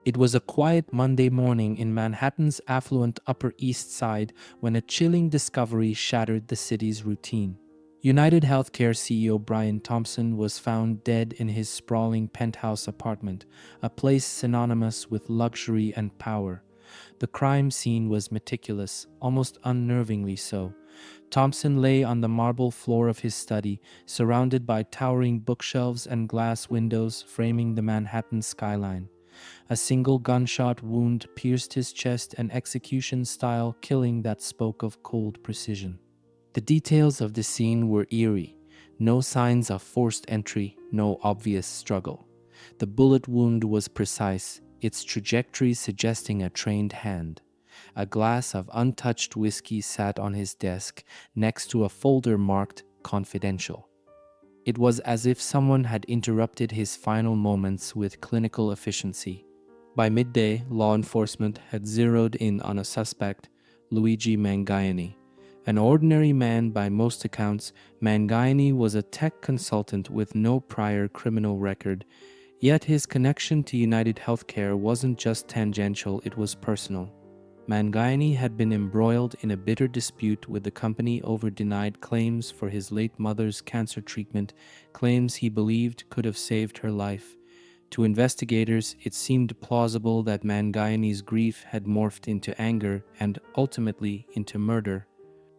It was a quiet Monday morning in Manhattan's affluent Upper East Side when a chilling discovery shattered the city's routine. UnitedHealthcare CEO Brian Thompson was found dead in his sprawling penthouse apartment, a place synonymous with luxury and power. The crime scene was meticulous, almost unnervingly so. Thompson lay on the marble floor of his study, surrounded by towering bookshelves and glass windows framing the Manhattan skyline. A single gunshot wound pierced his chest, an execution-style killing that spoke of cold precision. The details of the scene were eerie. No signs of forced entry, no obvious struggle. The bullet wound was precise, its trajectory suggesting a trained hand. A glass of untouched whiskey sat on his desk, next to a folder marked "Confidential." It was as if someone had interrupted his final moments with clinical efficiency. By midday, law enforcement had zeroed in on a suspect, Luigi Mangione. An ordinary man by most accounts, Mangione was a tech consultant with no prior criminal record, yet his connection to UnitedHealthcare wasn't just tangential, it was personal. Mangione had been embroiled in a bitter dispute with the company over denied claims for his late mother's cancer treatment, claims he believed could have saved her life. To investigators, it seemed plausible that Mangione's grief had morphed into anger and ultimately into murder.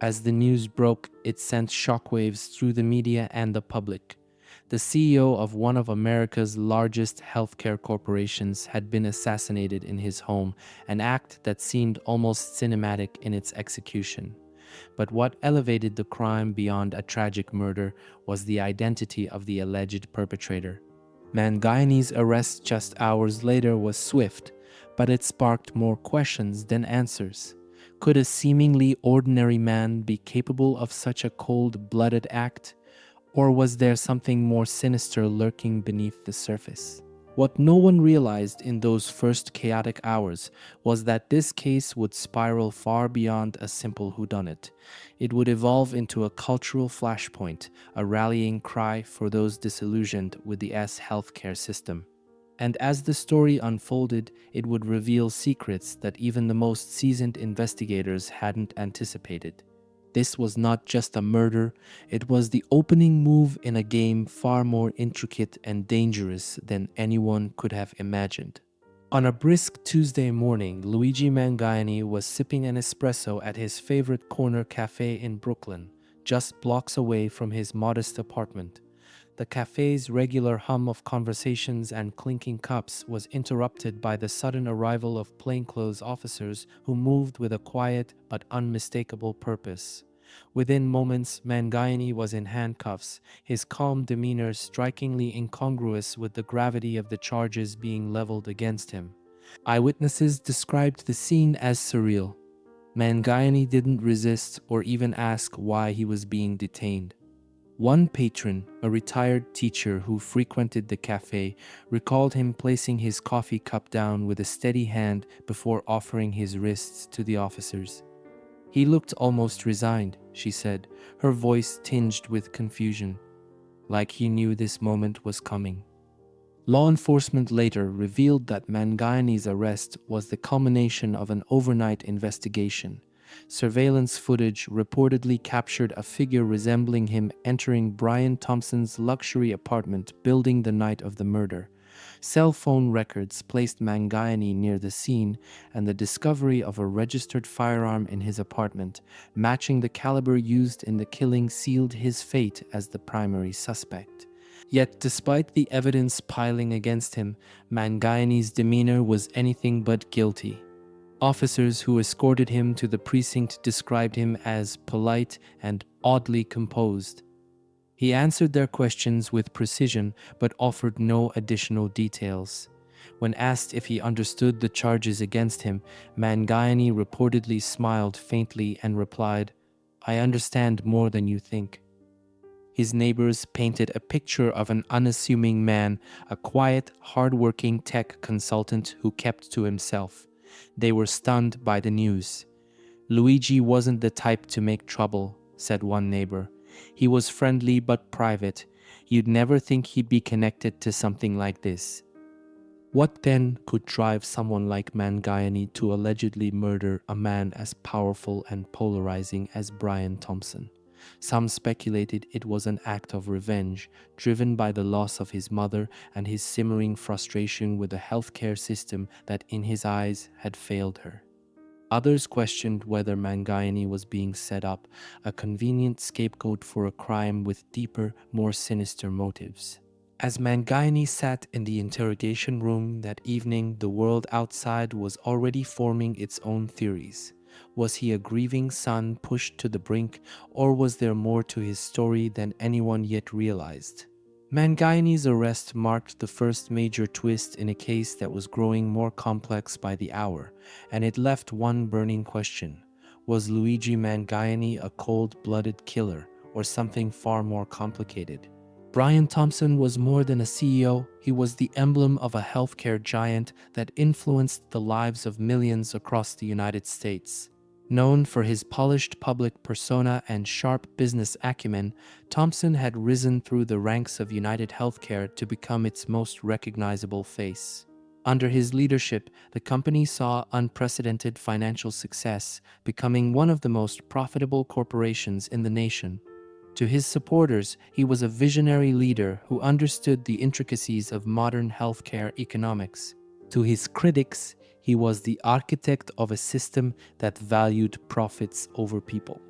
As the news broke, it sent shockwaves through the media and the public. The CEO of one of America's largest healthcare corporations had been assassinated in his home, an act that seemed almost cinematic in its execution. But what elevated the crime beyond a tragic murder was the identity of the alleged perpetrator. Mangione's arrest just hours later was swift, but it sparked more questions than answers. Could a seemingly ordinary man be capable of such a cold-blooded act? Or was there something more sinister lurking beneath the surface? What no one realized in those first chaotic hours was that this case would spiral far beyond a simple whodunit. It would evolve into a cultural flashpoint, a rallying cry for those disillusioned with the healthcare system. And as the story unfolded, it would reveal secrets that even the most seasoned investigators hadn't anticipated. This was not just a murder, it was the opening move in a game far more intricate and dangerous than anyone could have imagined. On a brisk Tuesday morning, Luigi Mangione was sipping an espresso at his favorite corner cafe in Brooklyn, just blocks away from his modest apartment. The cafe's regular hum of conversations and clinking cups was interrupted by the sudden arrival of plainclothes officers who moved with a quiet but unmistakable purpose. Within moments, Mangione was in handcuffs, his calm demeanor strikingly incongruous with the gravity of the charges being leveled against him. Eyewitnesses described the scene as surreal. Mangione didn't resist or even ask why he was being detained. One patron, a retired teacher who frequented the cafe, recalled him placing his coffee cup down with a steady hand before offering his wrists to the officers. "He looked almost resigned," she said, her voice tinged with confusion, like he knew this moment was coming. Law enforcement later revealed that Mangione's arrest was the culmination of an overnight investigation. Surveillance footage reportedly captured a figure resembling him entering Brian Thompson's luxury apartment building the night of the murder. Cell phone records placed Mangione near the scene, and the discovery of a registered firearm in his apartment, matching the caliber used in the killing, sealed his fate as the primary suspect. Yet, despite the evidence piling against him, Mangione's demeanor was anything but guilty. Officers who escorted him to the precinct described him as polite and oddly composed. He answered their questions with precision but offered no additional details. When asked if he understood the charges against him, Mangione reportedly smiled faintly and replied, "I understand more than you think." His neighbors painted a picture of an unassuming man, a quiet, hard-working tech consultant who kept to himself. They were stunned by the news. "Luigi wasn't the type to make trouble," said one neighbor. "He was friendly but private. You'd never think he'd be connected to something like this." What then could drive someone like Mangione to allegedly murder a man as powerful and polarizing as Brian Thompson? Some speculated it was an act of revenge, driven by the loss of his mother and his simmering frustration with a healthcare system that, in his eyes, had failed her. Others questioned whether Mangione was being set up, a convenient scapegoat for a crime with deeper, more sinister motives. As Mangione sat in the interrogation room that evening, the world outside was already forming its own theories. Was he a grieving son pushed to the brink, or was there more to his story than anyone yet realized? Mangione's arrest marked the first major twist in a case that was growing more complex by the hour, and it left one burning question. Was Luigi Mangione a cold-blooded killer, or something far more complicated? Brian Thompson was more than a CEO, he was the emblem of a healthcare giant that influenced the lives of millions across the United States. Known for his polished public persona and sharp business acumen, Thompson had risen through the ranks of UnitedHealthcare to become its most recognizable face. Under his leadership, the company saw unprecedented financial success, becoming one of the most profitable corporations in the nation. To his supporters, he was a visionary leader who understood the intricacies of modern healthcare economics. To his critics, he was the architect of a system that valued profits over people.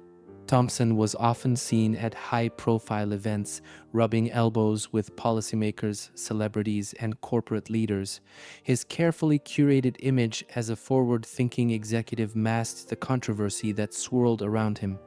Thompson was often seen at high-profile events, rubbing elbows with policymakers, celebrities, and corporate leaders. His carefully curated image as a forward-thinking executive masked the controversy that swirled around him.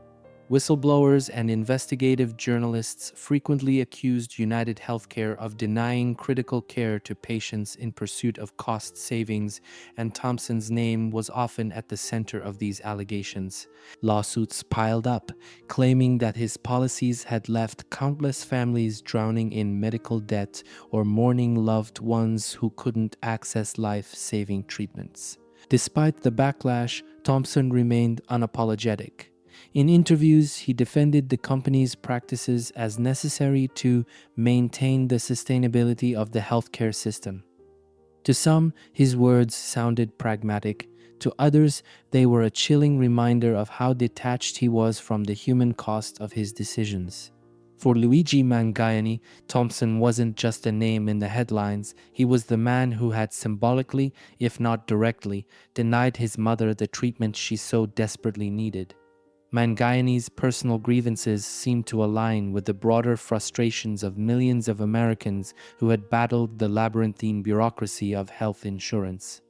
Whistleblowers and investigative journalists frequently accused UnitedHealthcare of denying critical care to patients in pursuit of cost savings, and Thompson's name was often at the center of these allegations. Lawsuits piled up, claiming that his policies had left countless families drowning in medical debt or mourning loved ones who couldn't access life-saving treatments. Despite the backlash, Thompson remained unapologetic. In interviews, he defended the company's practices as necessary to maintain the sustainability of the healthcare system. To some, his words sounded pragmatic. To others, they were a chilling reminder of how detached he was from the human cost of his decisions. For Luigi Mangione, Thompson wasn't just a name in the headlines, he was the man who had symbolically, if not directly, denied his mother the treatment she so desperately needed. Mangione's personal grievances seemed to align with the broader frustrations of millions of Americans who had battled the labyrinthine bureaucracy of health insurance.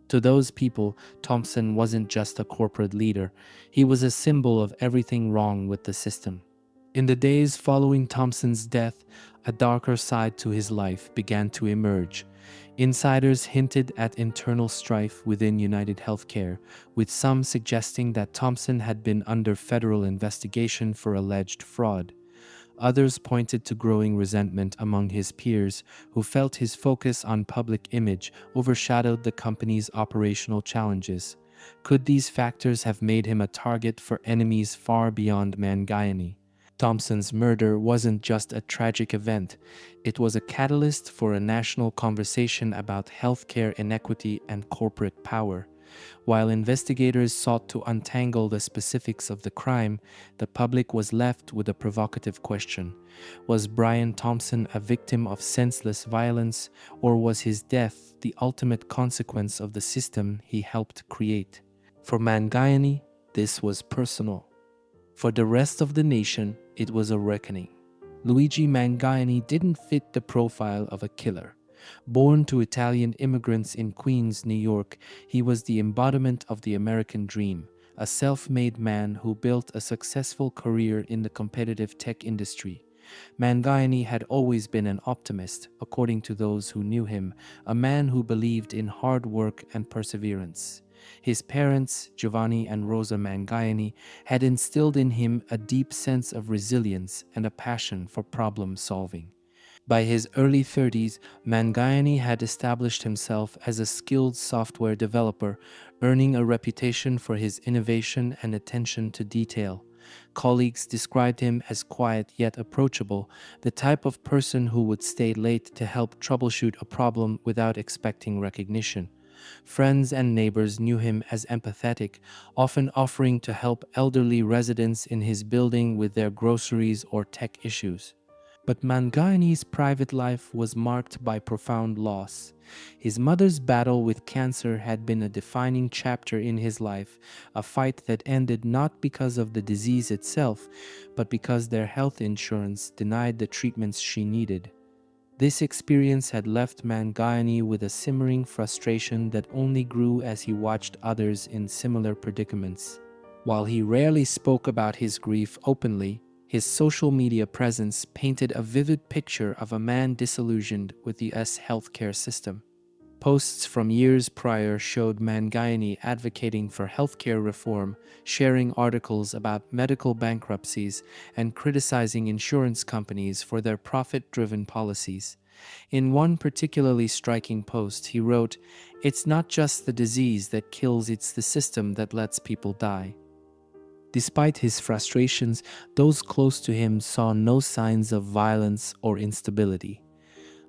To those people, Thompson wasn't just a corporate leader, he was a symbol of everything wrong with the system. In the days following Thompson's death, a darker side to his life began to emerge. Insiders hinted at internal strife within UnitedHealthcare, with some suggesting that Thompson had been under federal investigation for alleged fraud. Others pointed to growing resentment among his peers, who felt his focus on public image overshadowed the company's operational challenges. Could these factors have made him a target for enemies far beyond Mangione? Thompson's murder wasn't just a tragic event, it was a catalyst for a national conversation about healthcare inequity and corporate power. While investigators sought to untangle the specifics of the crime, the public was left with a provocative question. Was Brian Thompson a victim of senseless violence, or was his death the ultimate consequence of the system he helped create? For Mangione, this was personal. For the rest of the nation, it was a reckoning. Luigi Mangione didn't fit the profile of a killer. Born to Italian immigrants in Queens, New York, he was the embodiment of the American dream, a self-made man who built a successful career in the competitive tech industry. Mangione had always been an optimist, according to those who knew him, a man who believed in hard work and perseverance. His parents, Giovanni and Rosa Mangione, had instilled in him a deep sense of resilience and a passion for problem solving. By his early 30s, Mangione had established himself as a skilled software developer, earning a reputation for his innovation and attention to detail. Colleagues described him as quiet yet approachable, the type of person who would stay late to help troubleshoot a problem without expecting recognition. Friends and neighbors knew him as empathetic, often offering to help elderly residents in his building with their groceries or tech issues. But Mangiane's private life was marked by profound loss. His mother's battle with cancer had been a defining chapter in his life, a fight that ended not because of the disease itself, but because their health insurance denied the treatments she needed. This experience had left Mangione with a simmering frustration that only grew as he watched others in similar predicaments. While he rarely spoke about his grief openly, his social media presence painted a vivid picture of a man disillusioned with the US healthcare system. Posts from years prior showed Mangione advocating for healthcare reform, sharing articles about medical bankruptcies, and criticizing insurance companies for their profit-driven policies. In one particularly striking post, he wrote, "It's not just the disease that kills, it's the system that lets people die." Despite his frustrations, those close to him saw no signs of violence or instability.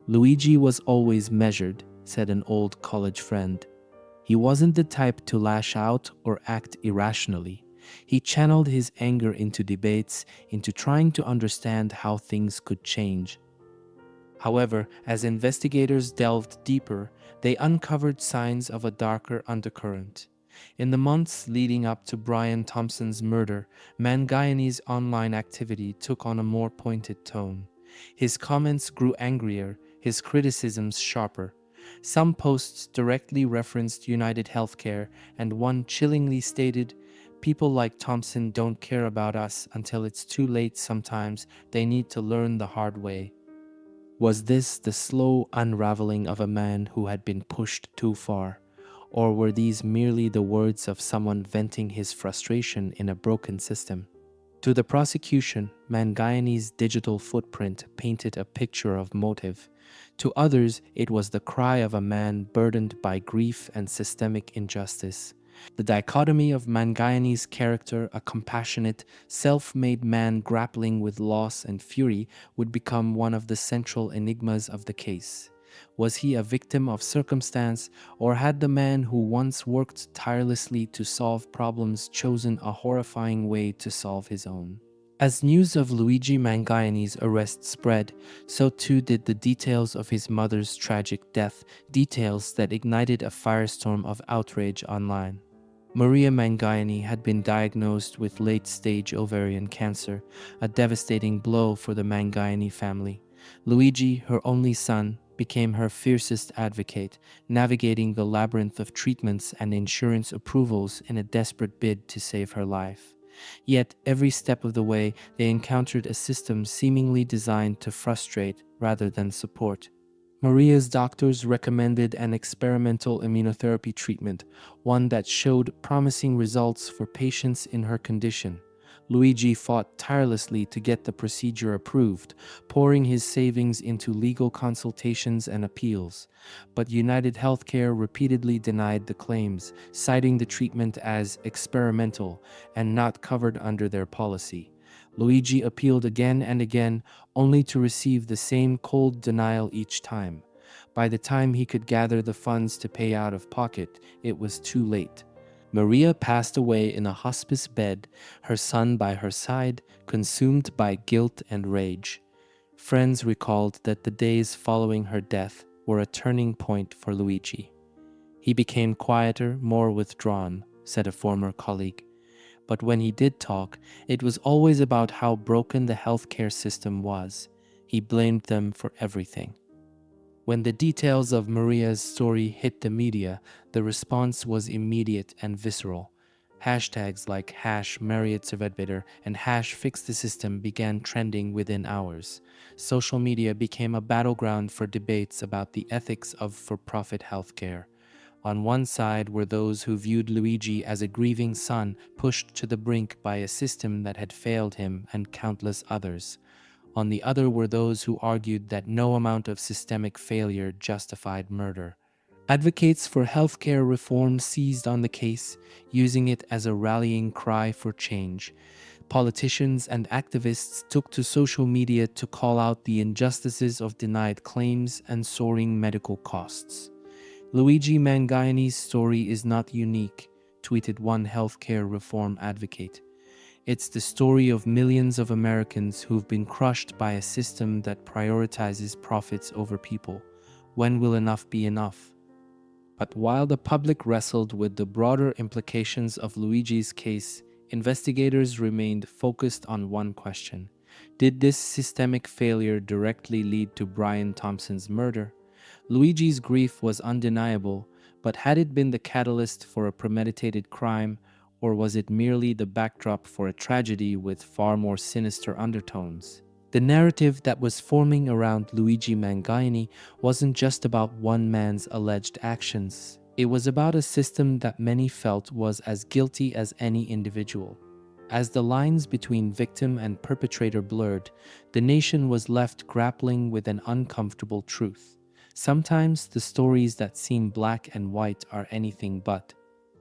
"Luigi was always measured," said an old college friend. "He wasn't the type to lash out or act irrationally. He channeled his anger into debates, into trying to understand how things could change." However, as investigators delved deeper, they uncovered signs of a darker undercurrent. In the months leading up to Brian Thompson's murder, Mangione's online activity took on a more pointed tone. His comments grew angrier, his criticisms sharper. Some posts directly referenced UnitedHealthcare, and one chillingly stated, "People like Thompson don't care about us until it's too late sometimes. They need to learn the hard way." Was this the slow unraveling of a man who had been pushed too far? Or were these merely the words of someone venting his frustration in a broken system? To the prosecution, Mangione's digital footprint painted a picture of motive. To others, it was the cry of a man burdened by grief and systemic injustice. The dichotomy of Mangione's character, a compassionate, self-made man grappling with loss and fury, would become one of the central enigmas of the case. Was he a victim of circumstance, or had the man who once worked tirelessly to solve problems chosen a horrifying way to solve his own? As news of Luigi Mangione's arrest spread, so too did the details of his mother's tragic death, details that ignited a firestorm of outrage online. Maria Mangione had been diagnosed with late-stage ovarian cancer, a devastating blow for the Mangione family. Luigi, her only son, became her fiercest advocate, navigating the labyrinth of treatments and insurance approvals in a desperate bid to save her life. Yet, every step of the way, they encountered a system seemingly designed to frustrate rather than support. Maria's doctors recommended an experimental immunotherapy treatment, one that showed promising results for patients in her condition. Luigi fought tirelessly to get the procedure approved, pouring his savings into legal consultations and appeals. But UnitedHealthcare repeatedly denied the claims, citing the treatment as experimental and not covered under their policy. Luigi appealed again and again, only to receive the same cold denial each time. By the time he could gather the funds to pay out of pocket, it was too late. Maria passed away in a hospice bed, her son by her side, consumed by guilt and rage. Friends recalled that the days following her death were a turning point for Luigi. "He became quieter, more withdrawn," said a former colleague. But when he did talk, it was always about how broken the healthcare system was. He blamed them for everything. When the details of Maria's story hit the media, the response was immediate and visceral. Hashtags like #MarriotSurvivor and #FixTheSystem began trending within hours. Social media became a battleground for debates about the ethics of for-profit healthcare. On one side were those who viewed Luigi as a grieving son pushed to the brink by a system that had failed him and countless others. On the other were those who argued that no amount of systemic failure justified murder. Advocates for healthcare reform seized on the case, using it as a rallying cry for change. Politicians and activists took to social media to call out the injustices of denied claims and soaring medical costs. Luigi Mangiane's story is not unique, tweeted one healthcare reform advocate. It's the story of millions of Americans who've been crushed by a system that prioritizes profits over people. When will enough be enough? But while the public wrestled with the broader implications of Luigi's case, investigators remained focused on one question. Did this systemic failure directly lead to Brian Thompson's murder? Luigi's grief was undeniable, but had it been the catalyst for a premeditated crime, or was it merely the backdrop for a tragedy with far more sinister undertones? The narrative that was forming around Luigi Mangione wasn't just about one man's alleged actions. It was about a system that many felt was as guilty as any individual. As the lines between victim and perpetrator blurred, the nation was left grappling with an uncomfortable truth. Sometimes the stories that seem black and white are anything but.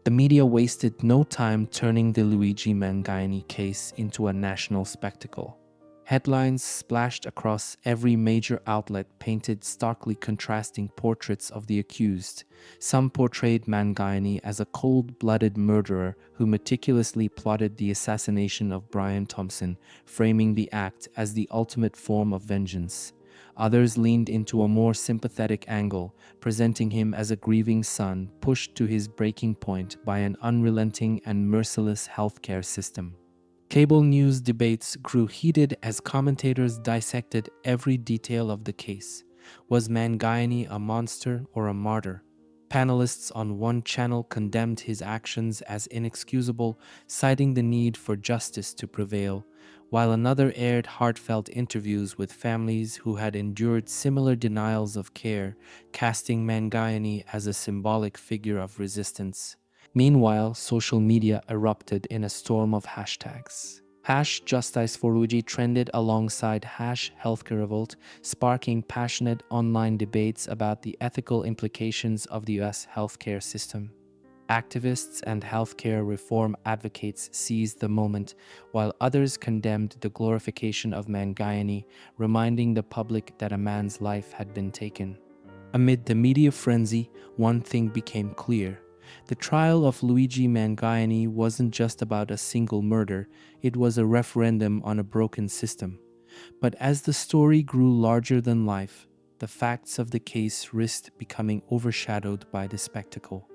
The media wasted no time turning the Luigi Mangione case into a national spectacle. Headlines splashed across every major outlet painted starkly contrasting portraits of the accused. Some portrayed Mangione as a cold-blooded murderer who meticulously plotted the assassination of Brian Thompson, framing the act as the ultimate form of vengeance. Others leaned into a more sympathetic angle, presenting him as a grieving son pushed to his breaking point by an unrelenting and merciless healthcare system. Cable news debates grew heated as commentators dissected every detail of the case. Was Mangione a monster or a martyr? Panelists on one channel condemned his actions as inexcusable, citing the need for justice to prevail, while another aired heartfelt interviews with families who had endured similar denials of care, casting Mangione as a symbolic figure of resistance. Meanwhile, social media erupted in a storm of hashtags. #Justice for Luigi trended alongside #HealthcareRevolt, sparking passionate online debates about the ethical implications of the US healthcare system. Activists and healthcare reform advocates seized the moment, while others condemned the glorification of Mangione, reminding the public that a man's life had been taken. Amid the media frenzy, one thing became clear. The trial of Luigi Mangione wasn't just about a single murder, it was a referendum on a broken system. But as the story grew larger than life, the facts of the case risked becoming overshadowed by the spectacle.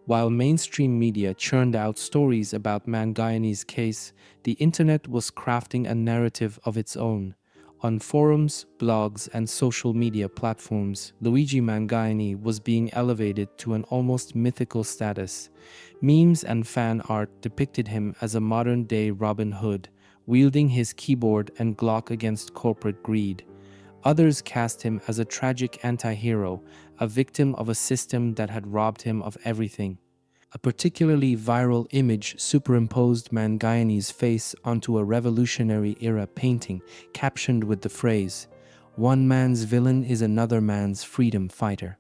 While mainstream media churned out stories about Mangione's case, the internet was crafting a narrative of its own. On forums, blogs, and social media platforms, Luigi Mangione was being elevated to an almost mythical status. Memes and fan art depicted him as a modern-day Robin Hood, wielding his keyboard and Glock against corporate greed. Others cast him as a tragic anti-hero, a victim of a system that had robbed him of everything. A particularly viral image superimposed Mangione's face onto a Revolutionary-era painting captioned with the phrase, "One man's villain is another man's freedom fighter."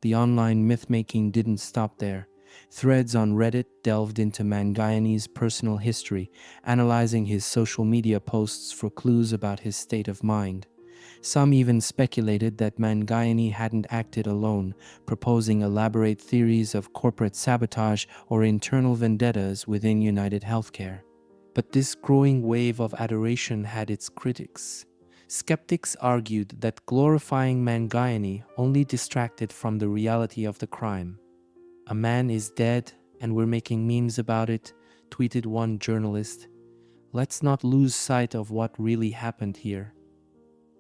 The online myth-making didn't stop there. Threads on Reddit delved into Mangione's personal history, analyzing his social media posts for clues about his state of mind. Some even speculated that Mangione hadn't acted alone, proposing elaborate theories of corporate sabotage or internal vendettas within UnitedHealthcare. But this growing wave of adoration had its critics. Skeptics argued that glorifying Mangione only distracted from the reality of the crime. "A man is dead, and we're making memes about it," tweeted one journalist. "Let's not lose sight of what really happened here."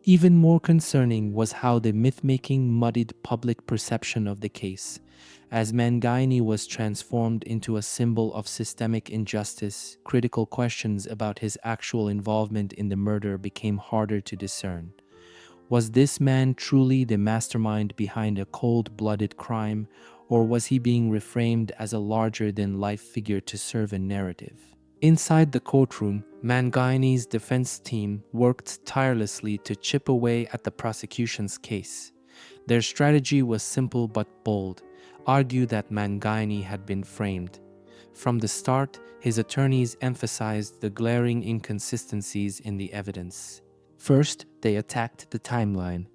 Even more concerning was how the myth-making muddied public perception of the case. As Mangione was transformed into a symbol of systemic injustice, critical questions about his actual involvement in the murder became harder to discern. Was this man truly the mastermind behind a cold-blooded crime, or was he being reframed as a larger-than-life figure to serve a narrative? Inside the courtroom, Mangione's defense team worked tirelessly to chip away at the prosecution's case. Their strategy was simple but bold: argue that Mangione had been framed. From the start, his attorneys emphasized the glaring inconsistencies in the evidence. First, they attacked the timeline.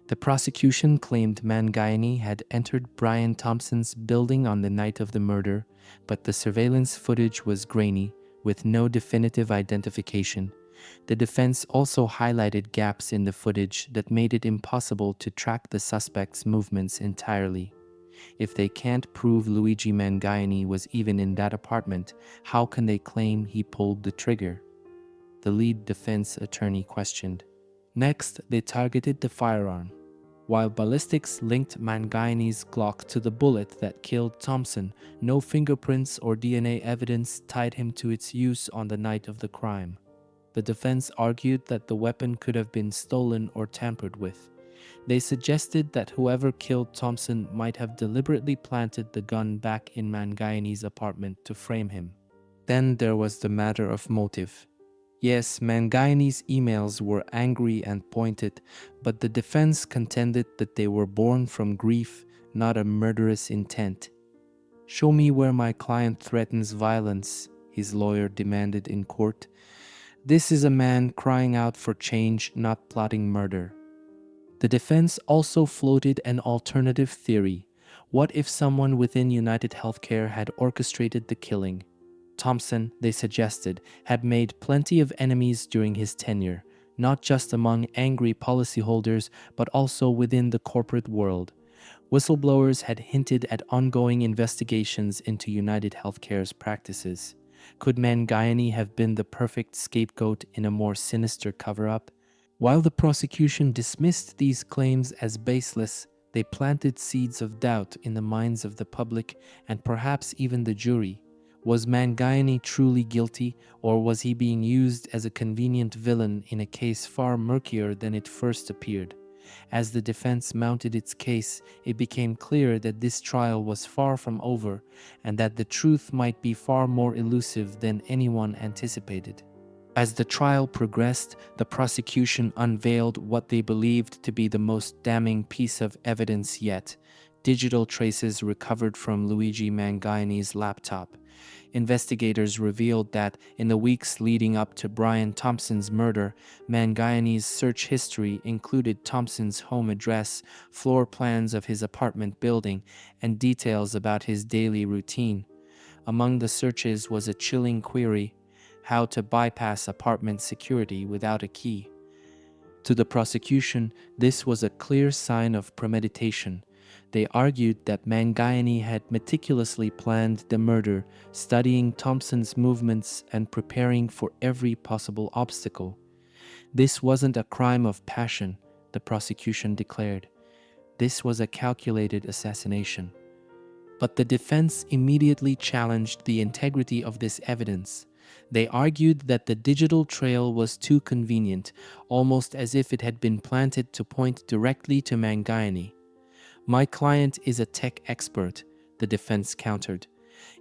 The prosecution claimed Mangione had entered Brian Thompson's building on the night of the murder, but the surveillance footage was grainy, with no definitive identification. The defense also highlighted gaps in the footage that made it impossible to track the suspect's movements entirely. If they can't prove Luigi Mangione was even in that apartment, how can they claim he pulled the trigger? The lead defense attorney questioned. Next, they targeted the firearm. While ballistics linked Mangione's Glock to the bullet that killed Thompson, no fingerprints or DNA evidence tied him to its use on the night of the crime. The defense argued that the weapon could have been stolen or tampered with. They suggested that whoever killed Thompson might have deliberately planted the gun back in Mangione's apartment to frame him. Then there was the matter of motive. Yes, Mangione's emails were angry and pointed, but the defense contended that they were born from grief, not a murderous intent. "Show me where my client threatens violence," his lawyer demanded in court. "This is a man crying out for change, not plotting murder." The defense also floated an alternative theory. What if someone within UnitedHealthcare had orchestrated the killing? Thompson, they suggested, had made plenty of enemies during his tenure, not just among angry policyholders, but also within the corporate world. Whistleblowers had hinted at ongoing investigations into UnitedHealthcare's practices. Could Mangione have been the perfect scapegoat in a more sinister cover-up? While the prosecution dismissed these claims as baseless, they planted seeds of doubt in the minds of the public and perhaps even the jury. Was Mangione truly guilty, or was he being used as a convenient villain in a case far murkier than it first appeared? As the defense mounted its case, it became clear that this trial was far from over and that the truth might be far more elusive than anyone anticipated. As the trial progressed, the prosecution unveiled what they believed to be the most damning piece of evidence yet: digital traces recovered from Luigi Mangione's laptop. Investigators revealed that in the weeks leading up to Brian Thompson's murder, Mangione's search history included Thompson's home address, floor plans of his apartment building, and details about his daily routine. Among the searches was a chilling query: how to bypass apartment security without a key. To the prosecution, this was a clear sign of premeditation. They argued that Mangione had meticulously planned the murder, studying Thompson's movements and preparing for every possible obstacle. This wasn't a crime of passion, the prosecution declared. This was a calculated assassination. But the defense immediately challenged the integrity of this evidence. They argued that the digital trail was too convenient, almost as if it had been planted to point directly to Mangione. "My client is a tech expert," the defense countered.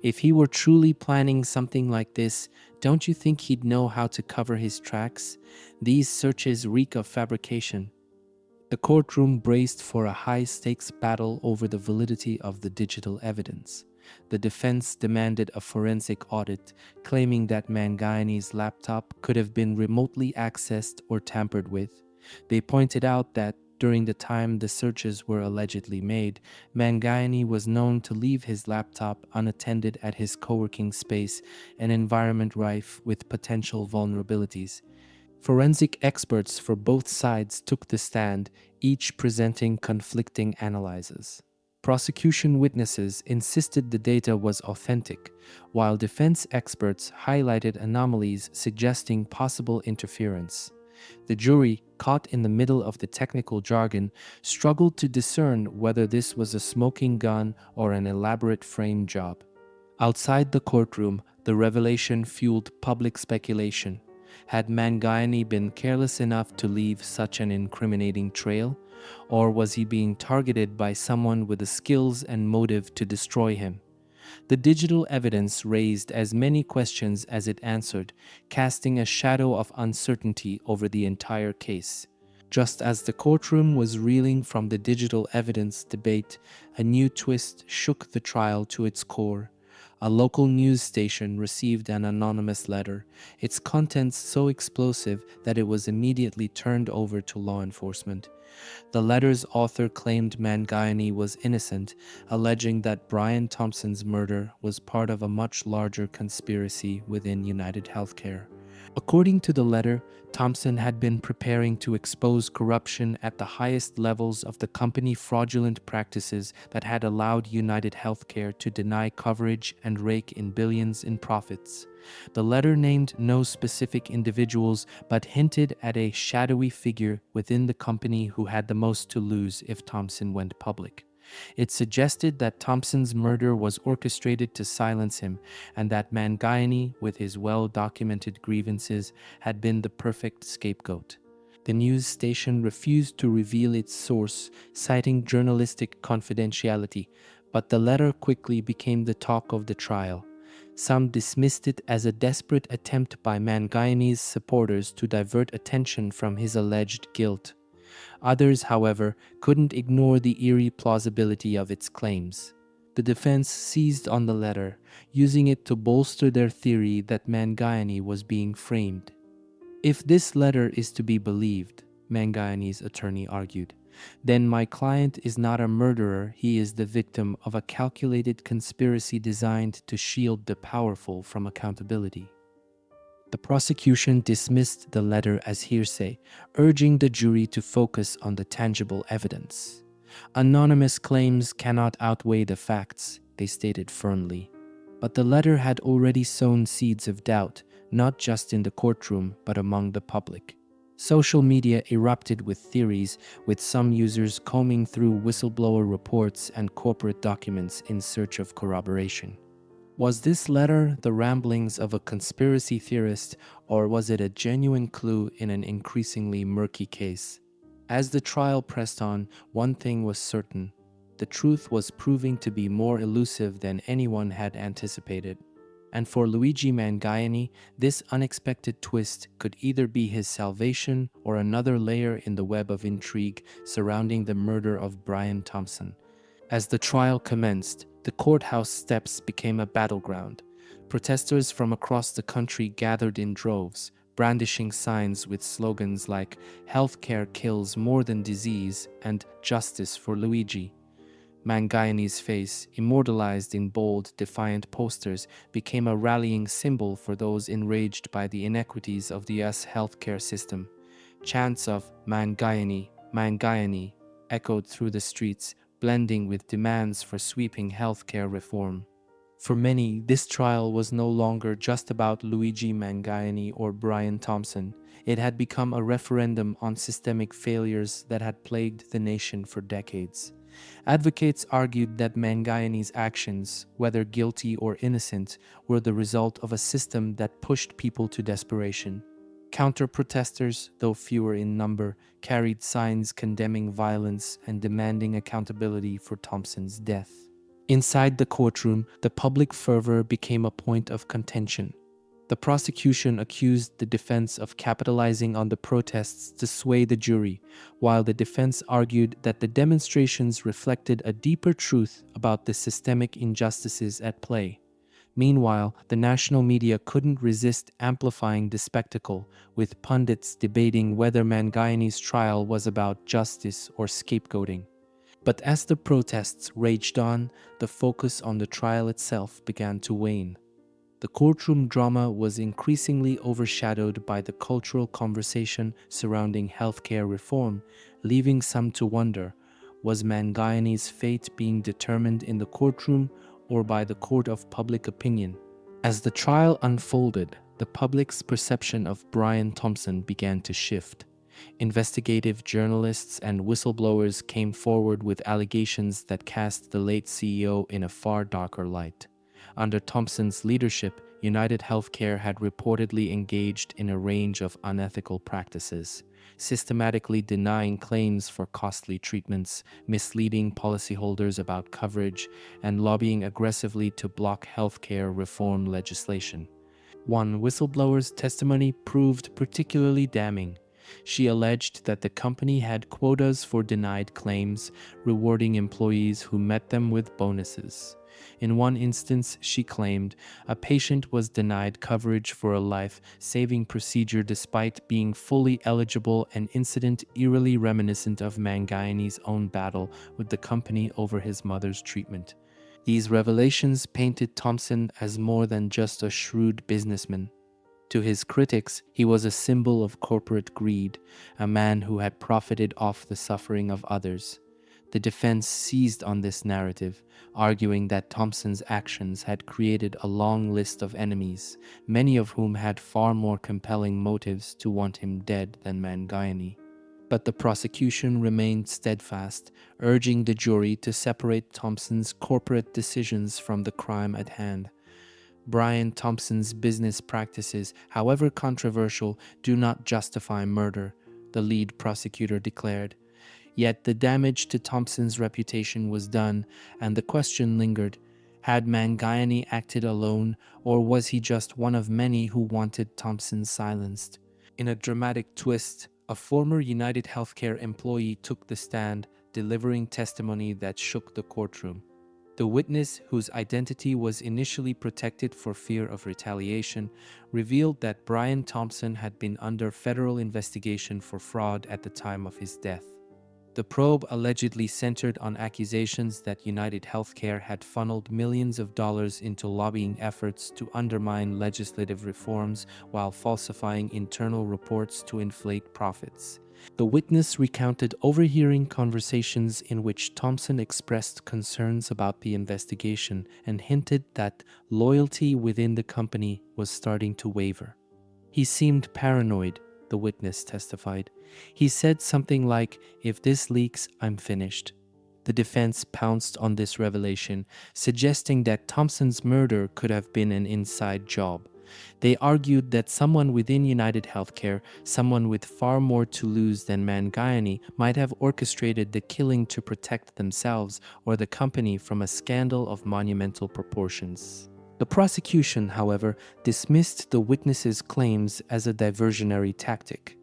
"If he were truly planning something like this, don't you think he'd know how to cover his tracks? These searches reek of fabrication." The courtroom braced for a high-stakes battle over the validity of the digital evidence. The defense demanded a forensic audit, claiming that Mangione's laptop could have been remotely accessed or tampered with. They pointed out that during the time the searches were allegedly made, Mangione was known to leave his laptop unattended at his co-working space, an environment rife with potential vulnerabilities. Forensic experts for both sides took the stand, each presenting conflicting analyses. Prosecution witnesses insisted the data was authentic, while defense experts highlighted anomalies suggesting possible interference. The jury, caught in the middle of the technical jargon, struggled to discern whether this was a smoking gun or an elaborate frame job. Outside the courtroom, the revelation fueled public speculation. Had Mangione been careless enough to leave such an incriminating trail? Or was he being targeted by someone with the skills and motive to destroy him? The digital evidence raised as many questions as it answered, casting a shadow of uncertainty over the entire case. Just as the courtroom was reeling from the digital evidence debate, a new twist shook the trial to its core. A local news station received an anonymous letter, its contents so explosive that it was immediately turned over to law enforcement. The letter's author claimed Mangione was innocent, alleging that Brian Thompson's murder was part of a much larger conspiracy within UnitedHealthcare. According to the letter, Thompson had been preparing to expose corruption at the highest levels of the company, fraudulent practices that had allowed UnitedHealthcare to deny coverage and rake in billions in profits. The letter named no specific individuals but hinted at a shadowy figure within the company who had the most to lose if Thompson went public. It suggested that Thompson's murder was orchestrated to silence him, and that Mangione, with his well-documented grievances, had been the perfect scapegoat. The news station refused to reveal its source, citing journalistic confidentiality, but the letter quickly became the talk of the trial. Some dismissed it as a desperate attempt by Mangione's supporters to divert attention from his alleged guilt. Others, however, couldn't ignore the eerie plausibility of its claims. The defense seized on the letter, using it to bolster their theory that Mangione was being framed. "If this letter is to be believed," Mangione's attorney argued, "then my client is not a murderer, he is the victim of a calculated conspiracy designed to shield the powerful from accountability." The prosecution dismissed the letter as hearsay, urging the jury to focus on the tangible evidence. "Anonymous claims cannot outweigh the facts," they stated firmly. But the letter had already sown seeds of doubt, not just in the courtroom, but among the public. Social media erupted with theories, with some users combing through whistleblower reports and corporate documents in search of corroboration. Was this letter the ramblings of a conspiracy theorist, or was it a genuine clue in an increasingly murky case? As the trial pressed on, one thing was certain: the truth was proving to be more elusive than anyone had anticipated. And for Luigi Mangione, this unexpected twist could either be his salvation or another layer in the web of intrigue surrounding the murder of Brian Thompson. As the trial commenced, the courthouse steps became a battleground. Protesters from across the country gathered in droves, brandishing signs with slogans like "Healthcare kills more than disease" and "Justice for Luigi." Mangione's face, immortalized in bold, defiant posters, became a rallying symbol for those enraged by the inequities of the US healthcare system. Chants of "Mangione, Mangione" echoed through the streets, blending with demands for sweeping healthcare reform. For many, this trial was no longer just about Luigi Mangione or Brian Thompson. It had become a referendum on systemic failures that had plagued the nation for decades. Advocates argued that Mangione's actions, whether guilty or innocent, were the result of a system that pushed people to desperation. Counter-protesters, though fewer in number, carried signs condemning violence and demanding accountability for Thompson's death. Inside the courtroom, the public fervor became a point of contention. The prosecution accused the defense of capitalizing on the protests to sway the jury, while the defense argued that the demonstrations reflected a deeper truth about the systemic injustices at play. Meanwhile, the national media couldn't resist amplifying the spectacle, with pundits debating whether Mangione's trial was about justice or scapegoating. But as the protests raged on, the focus on the trial itself began to wane. The courtroom drama was increasingly overshadowed by the cultural conversation surrounding healthcare reform, leaving some to wonder: was Mangione's fate being determined in the courtroom or by the court of public opinion? As the trial unfolded, the public's perception of Brian Thompson began to shift. Investigative journalists and whistleblowers came forward with allegations that cast the late CEO in a far darker light. Under Thompson's leadership, UnitedHealthcare had reportedly engaged in a range of unethical practices, systematically denying claims for costly treatments, misleading policyholders about coverage, and lobbying aggressively to block healthcare reform legislation. One whistleblower's testimony proved particularly damning. She alleged that the company had quotas for denied claims, rewarding employees who met them with bonuses. In one instance, she claimed a patient was denied coverage for a life-saving procedure despite being fully eligible, an incident eerily reminiscent of Mangiane's own battle with the company over his mother's treatment. These revelations painted Thompson as more than just a shrewd businessman. To his critics, he was a symbol of corporate greed, a man who had profited off the suffering of others. The defense seized on this narrative, arguing that Thompson's actions had created a long list of enemies, many of whom had far more compelling motives to want him dead than Mangione. But the prosecution remained steadfast, urging the jury to separate Thompson's corporate decisions from the crime at hand. Brian Thompson's business practices, however controversial, do not justify murder, the lead prosecutor declared. Yet the damage to Thompson's reputation was done, and the question lingered: had Mangione acted alone, or was he just one of many who wanted Thompson silenced? In a dramatic twist, a former UnitedHealthcare employee took the stand, delivering testimony that shook the courtroom. The witness, whose identity was initially protected for fear of retaliation, revealed that Brian Thompson had been under federal investigation for fraud at the time of his death. The probe allegedly centered on accusations that UnitedHealthcare had funneled millions of dollars into lobbying efforts to undermine legislative reforms while falsifying internal reports to inflate profits. The witness recounted overhearing conversations in which Thompson expressed concerns about the investigation and hinted that loyalty within the company was starting to waver. He seemed paranoid, the witness testified. He said something like, "If this leaks, I'm finished." The defense pounced on this revelation, suggesting that Thompson's murder could have been an inside job. They argued that someone within UnitedHealthcare, someone with far more to lose than Mangione, might have orchestrated the killing to protect themselves or the company from a scandal of monumental proportions. The prosecution, however, dismissed the witness's claims as a diversionary tactic.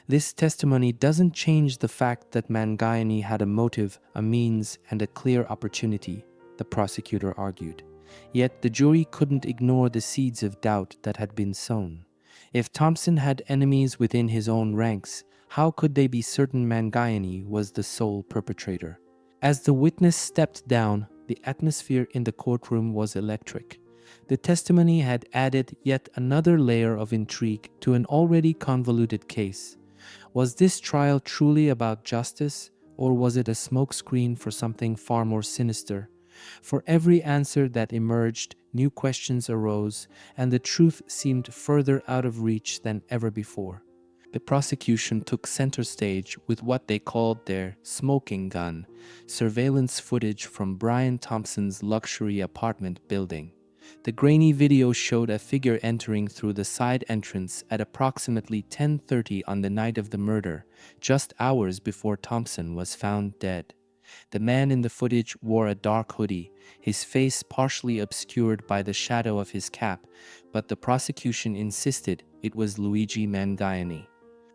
This testimony doesn't change the fact that Mangione had a motive, a means, and a clear opportunity, the prosecutor argued. Yet the jury couldn't ignore the seeds of doubt that had been sown. If Thompson had enemies within his own ranks, how could they be certain Mangione was the sole perpetrator? As the witness stepped down, the atmosphere in the courtroom was electric. The testimony had added yet another layer of intrigue to an already convoluted case. Was this trial truly about justice, or was it a smokescreen for something far more sinister? For every answer that emerged, new questions arose, and the truth seemed further out of reach than ever before. The prosecution took center stage with what they called their smoking gun, surveillance footage from Brian Thompson's luxury apartment building. The grainy video showed a figure entering through the side entrance at approximately 10:30 on the night of the murder, just hours before Thompson was found dead. The man in the footage wore a dark hoodie, his face partially obscured by the shadow of his cap, but the prosecution insisted it was Luigi Mangione.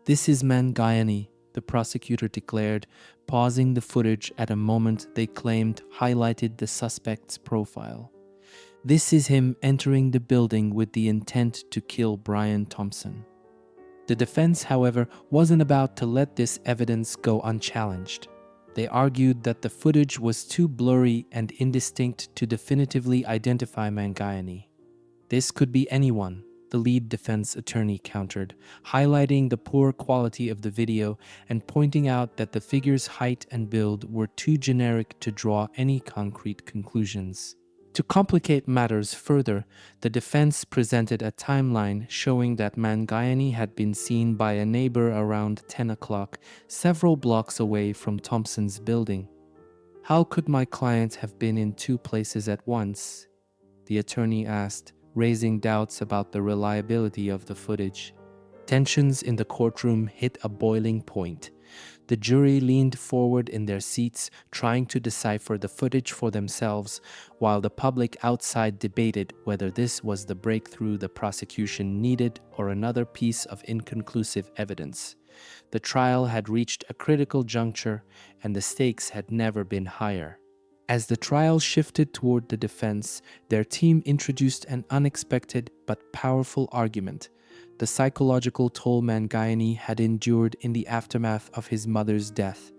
"This is Mangione," the prosecutor declared, pausing the footage at a moment they claimed highlighted the suspect's profile. "This is him entering the building with the intent to kill Brian Thompson." The defense, however, wasn't about to let this evidence go unchallenged. They argued that the footage was too blurry and indistinct to definitively identify Mangione. "This could be anyone," the lead defense attorney countered, highlighting the poor quality of the video and pointing out that the figure's height and build were too generic to draw any concrete conclusions. To complicate matters further, the defense presented a timeline showing that Mangione had been seen by a neighbor around 10 o'clock, several blocks away from Thompson's building. "How could my client have been in two places at once?" the attorney asked, raising doubts about the reliability of the footage. Tensions in the courtroom hit a boiling point. The jury leaned forward in their seats, trying to decipher the footage for themselves, while the public outside debated whether this was the breakthrough the prosecution needed or another piece of inconclusive evidence. The trial had reached a critical juncture, and the stakes had never been higher. As the trial shifted toward the defense, their team introduced an unexpected but powerful argument: the psychological toll Mangione had endured in the aftermath of his mother's death.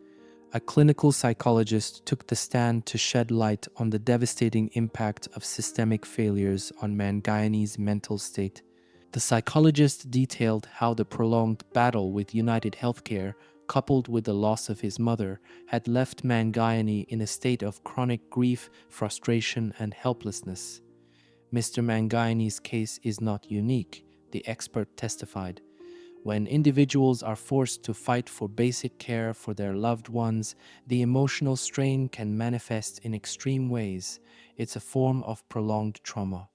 A clinical psychologist took the stand to shed light on the devastating impact of systemic failures on Mangione's mental state. The psychologist detailed how the prolonged battle with UnitedHealthcare, coupled with the loss of his mother, had left Mangione in a state of chronic grief, frustration, and helplessness. Mr. Mangione's case is not unique, the expert testified. When individuals are forced to fight for basic care for their loved ones, the emotional strain can manifest in extreme ways. It's a form of prolonged trauma.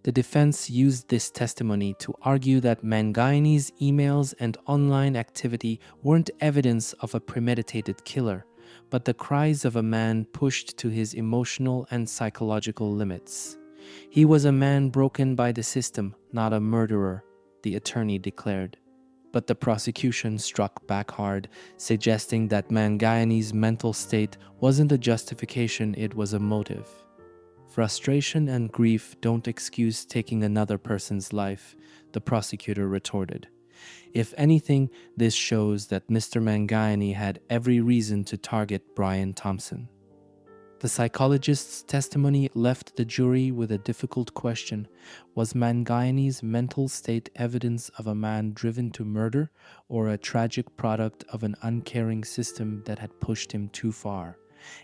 The defense used this testimony to argue that Mangione's emails and online activity weren't evidence of a premeditated killer, but the cries of a man pushed to his emotional and psychological limits. He was a man broken by the system, not a murderer, the attorney declared. But the prosecution struck back hard, suggesting that Mangione's mental state wasn't a justification, it was a motive. Frustration and grief don't excuse taking another person's life, the prosecutor retorted. If anything, this shows that Mr. Mangione had every reason to target Brian Thompson. The psychologist's testimony left the jury with a difficult question. Was Mangione's mental state evidence of a man driven to murder, or a tragic product of an uncaring system that had pushed him too far?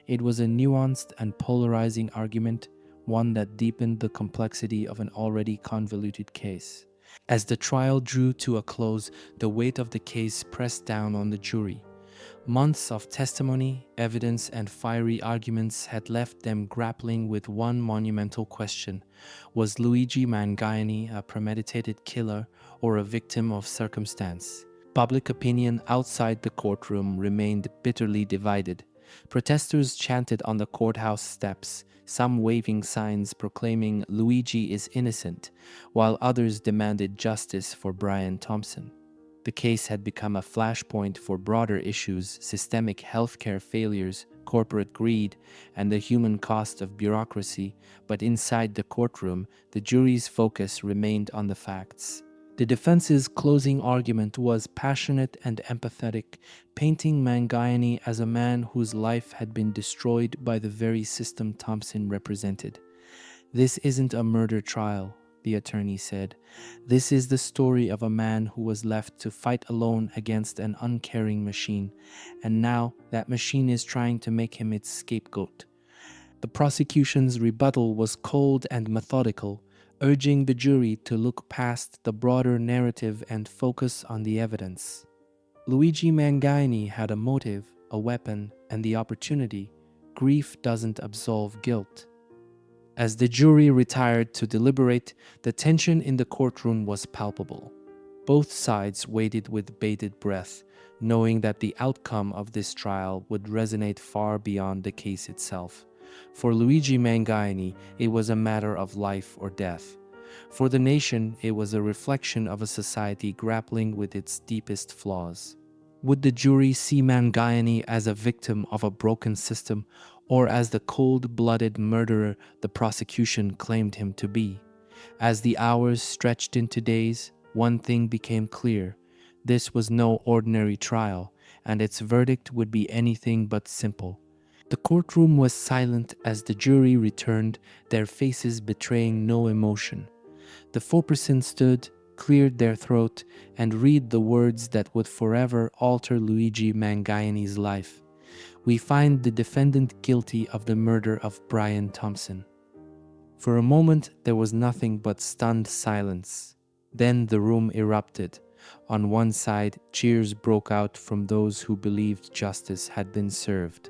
It was a nuanced and polarizing argument, one that deepened the complexity of an already convoluted case. As the trial drew to a close, the weight of the case pressed down on the jury. Months of testimony, evidence, and fiery arguments had left them grappling with one monumental question: was Luigi Mangione a premeditated killer or a victim of circumstance? Public opinion outside the courtroom remained bitterly divided. Protesters chanted on the courthouse steps, some waving signs proclaiming Luigi is innocent, while others demanded justice for Brian Thompson. The case had become a flashpoint for broader issues: systemic healthcare failures, corporate greed, and the human cost of bureaucracy, but inside the courtroom, the jury's focus remained on the facts. The defense's closing argument was passionate and empathetic, painting Mangione as a man whose life had been destroyed by the very system Thompson represented. "This isn't a murder trial," the attorney said. "This is the story of a man who was left to fight alone against an uncaring machine, and now that machine is trying to make him its scapegoat." The prosecution's rebuttal was cold and methodical, urging the jury to look past the broader narrative and focus on the evidence. Luigi Mangione had a motive, a weapon, and the opportunity. Grief doesn't absolve guilt. As the jury retired to deliberate, the tension in the courtroom was palpable. Both sides waited with bated breath, knowing that the outcome of this trial would resonate far beyond the case itself. For Luigi Mangione, it was a matter of life or death. For the nation, it was a reflection of a society grappling with its deepest flaws. Would the jury see Mangione as a victim of a broken system, or as the cold-blooded murderer the prosecution claimed him to be? As the hours stretched into days, one thing became clear: this was no ordinary trial, and its verdict would be anything but simple. The courtroom was silent as the jury returned, their faces betraying no emotion. The 4% stood, cleared their throat, and read the words that would forever alter Luigi Mangione's life. "We find the defendant guilty of the murder of Brian Thompson." For a moment, there was nothing but stunned silence. Then the room erupted. On one side, cheers broke out from those who believed justice had been served.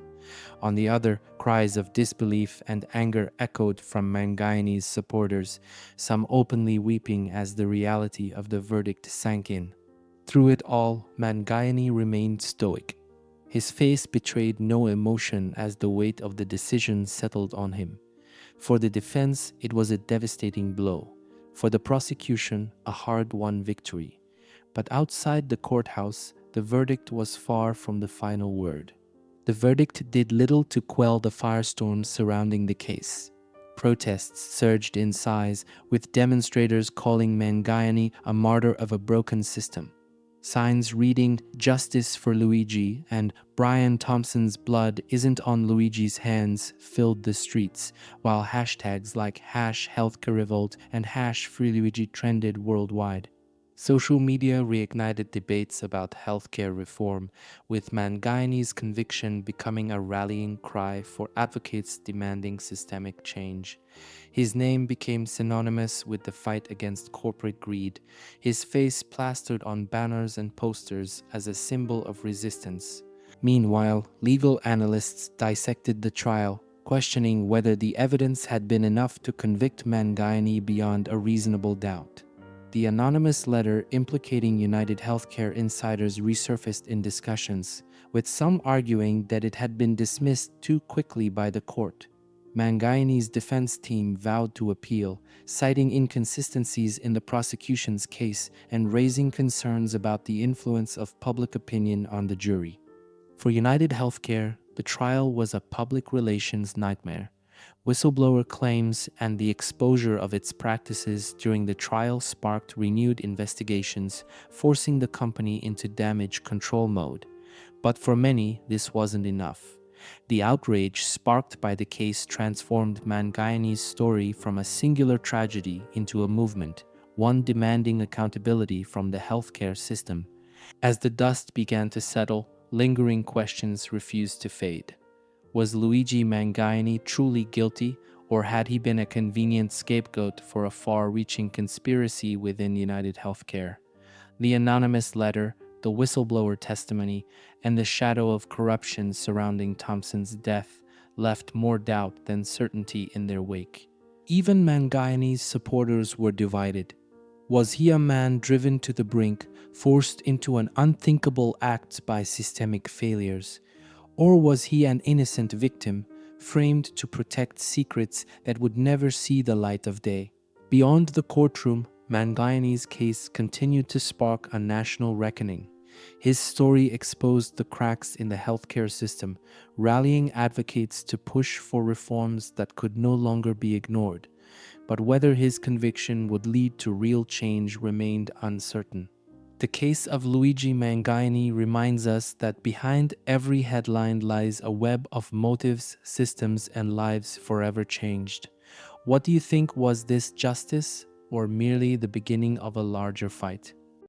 On the other, cries of disbelief and anger echoed from Mangione's supporters, some openly weeping as the reality of the verdict sank in. Through it all, Mangione remained stoic. His face betrayed no emotion as the weight of the decision settled on him. For the defense, it was a devastating blow. For the prosecution, a hard-won victory. But outside the courthouse, the verdict was far from the final word. The verdict did little to quell the firestorm surrounding the case. Protests surged in size, with demonstrators calling Mangione a martyr of a broken system. Signs reading "Justice for Luigi" and "Brian Thompson's blood isn't on Luigi's hands" filled the streets, while hashtags like #HealthcareRevolt and #FreeLuigi trended worldwide. Social media reignited debates about healthcare reform, with Mangione's conviction becoming a rallying cry for advocates demanding systemic change. His name became synonymous with the fight against corporate greed, his face plastered on banners and posters as a symbol of resistance. Meanwhile, legal analysts dissected the trial, questioning whether the evidence had been enough to convict Mangione beyond a reasonable doubt. The anonymous letter implicating UnitedHealthcare insiders resurfaced in discussions, with some arguing that it had been dismissed too quickly by the court. Mangione's defense team vowed to appeal, citing inconsistencies in the prosecution's case and raising concerns about the influence of public opinion on the jury. For UnitedHealthcare, the trial was a public relations nightmare. Whistleblower claims and the exposure of its practices during the trial sparked renewed investigations, forcing the company into damage control mode. But for many, this wasn't enough. The outrage sparked by the case transformed Mangione's story from a singular tragedy into a movement, one demanding accountability from the healthcare system. As the dust began to settle, lingering questions refused to fade. Was Luigi Mangione truly guilty, or had he been a convenient scapegoat for a far-reaching conspiracy within UnitedHealthcare? The anonymous letter, the whistleblower testimony, and the shadow of corruption surrounding Thompson's death left more doubt than certainty in their wake. Even Mangione's supporters were divided. Was he a man driven to the brink, forced into an unthinkable act by systemic failures? Or was he an innocent victim, framed to protect secrets that would never see the light of day? Beyond the courtroom, Mangione's case continued to spark a national reckoning. His story exposed the cracks in the healthcare system, rallying advocates to push for reforms that could no longer be ignored. But whether his conviction would lead to real change remained uncertain. The case of Luigi Mangione reminds us that behind every headline lies a web of motives, systems, and lives forever changed. What do you think? Was this justice, or merely the beginning of a larger fight?